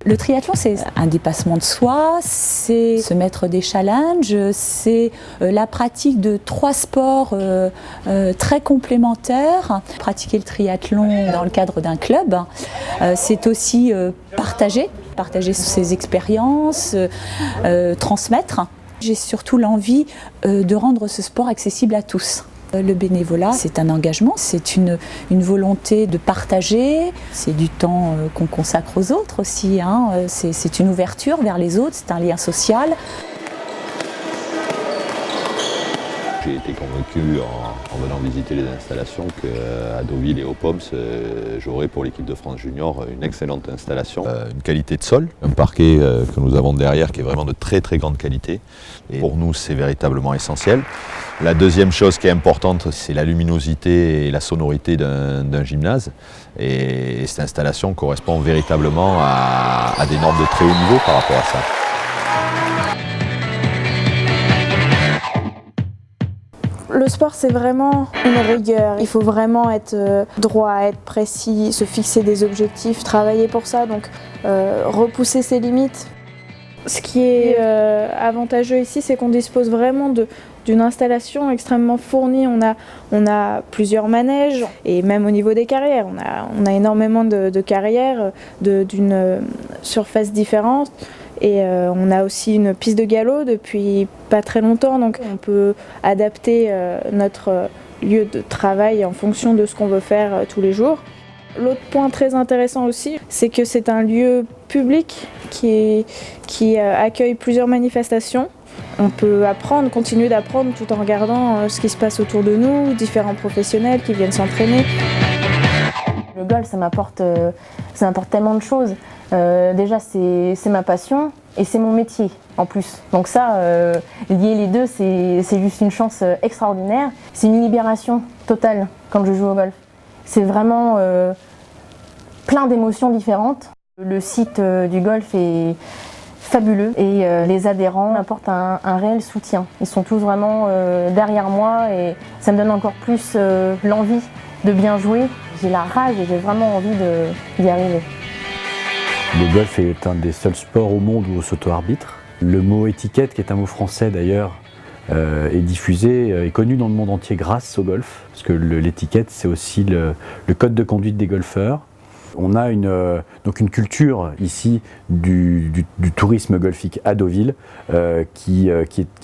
Le triathlon, c'est un dépassement de soi, c'est se mettre des challenges, c'est la pratique de 3 sports très complémentaires. Pratiquer le triathlon dans le cadre d'un club, c'est aussi partager ses expériences, transmettre. J'ai surtout l'envie de rendre ce sport accessible à tous. Le bénévolat, c'est un engagement, c'est une volonté de partager, c'est du temps qu'on consacre aux autres aussi, hein. C'est une ouverture vers les autres, c'est un lien social. J'ai été convaincu en venant visiter les installations qu'à Deauville et au POMS, j'aurais pour l'équipe de France Junior une excellente installation. Une qualité de sol, un parquet que nous avons derrière qui est vraiment de très très grande qualité. Et pour nous, c'est véritablement essentiel. La deuxième chose qui est importante, c'est la luminosité et la sonorité d'un gymnase. Et cette installation correspond véritablement à des normes de très haut niveau par rapport à ça. Le sport, c'est vraiment une rigueur. Il faut vraiment être droit, être précis, se fixer des objectifs, travailler pour ça, donc repousser ses limites. Ce qui est avantageux ici, c'est qu'on dispose vraiment d'une installation extrêmement fournie. On a plusieurs manèges et même au niveau des carrières, on a énormément de carrières d'une surface différente. Et on a aussi une piste de galop depuis pas très longtemps, donc on peut adapter notre lieu de travail en fonction de ce qu'on veut faire tous les jours. L'autre point très intéressant aussi, c'est que c'est un lieu public qui accueille plusieurs manifestations. On peut continuer d'apprendre tout en regardant ce qui se passe autour de nous, différents professionnels qui viennent s'entraîner. Le golf, ça m'apporte tellement de choses. Déjà, c'est ma passion et c'est mon métier en plus. Donc ça, lier les deux, c'est juste une chance extraordinaire. C'est une libération totale quand je joue au golf. C'est vraiment plein d'émotions différentes. Le site du golf est fabuleux et les adhérents m'apportent un réel soutien. Ils sont tous vraiment derrière moi et ça me donne encore plus l'envie de bien jouer. J'ai la rage et j'ai vraiment envie d'y arriver. Le golf est un des seuls sports au monde où on s'auto-arbitre. Le mot étiquette, qui est un mot français d'ailleurs, est diffusé, est connu dans le monde entier grâce au golf, parce que l'étiquette, c'est aussi le code de conduite des golfeurs. On a donc une culture ici du tourisme golfique à Deauville qui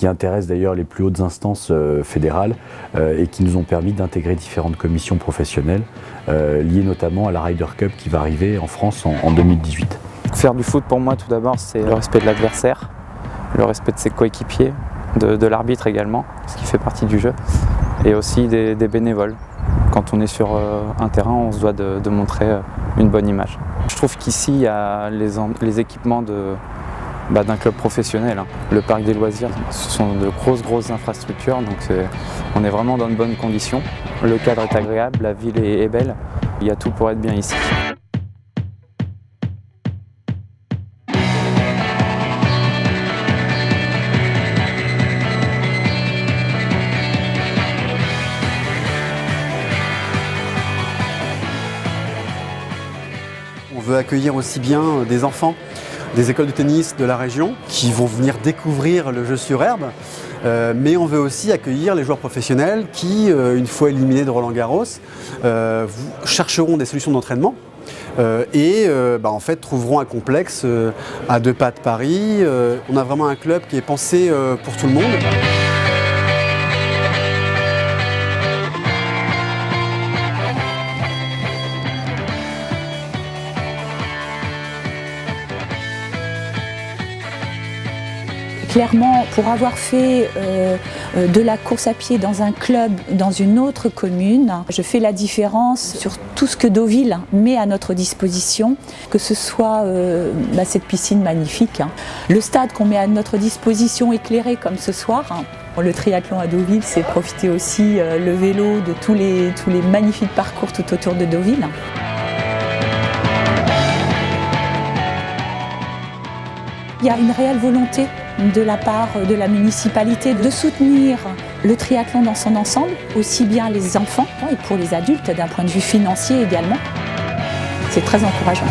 intéresse d'ailleurs les plus hautes instances fédérales et qui nous ont permis d'intégrer différentes commissions professionnelles liées notamment à la Ryder Cup qui va arriver en France en 2018. Faire du foot pour moi tout d'abord, c'est le respect de l'adversaire, le respect de ses coéquipiers, de l'arbitre également, ce qui fait partie du jeu, et aussi des bénévoles. Quand on est sur un terrain, on se doit de montrer une bonne image. Je trouve qu'ici, il y a les équipements d'un club professionnel. Le parc des loisirs, ce sont de grosses infrastructures, donc on est vraiment dans de bonnes conditions. Le cadre est agréable, la ville est belle, il y a tout pour être bien ici. On veut accueillir aussi bien des enfants des écoles de tennis de la région qui vont venir découvrir le jeu sur herbe, mais on veut aussi accueillir les joueurs professionnels qui, une fois éliminés de Roland-Garros, chercheront des solutions d'entraînement et en fait trouveront un complexe à 2 pas de Paris. On a vraiment un club qui est pensé pour tout le monde. Clairement, pour avoir fait de la course à pied dans un club, dans une autre commune, je fais la différence sur tout ce que Deauville met à notre disposition, que ce soit cette piscine magnifique, le stade qu'on met à notre disposition éclairé comme ce soir. Le triathlon à Deauville, c'est profiter aussi le vélo de tous les magnifiques parcours tout autour de Deauville. Il y a une réelle volonté de la part de la municipalité de soutenir le triathlon dans son ensemble, aussi bien les enfants et pour les adultes d'un point de vue financier également. C'est très encourageant.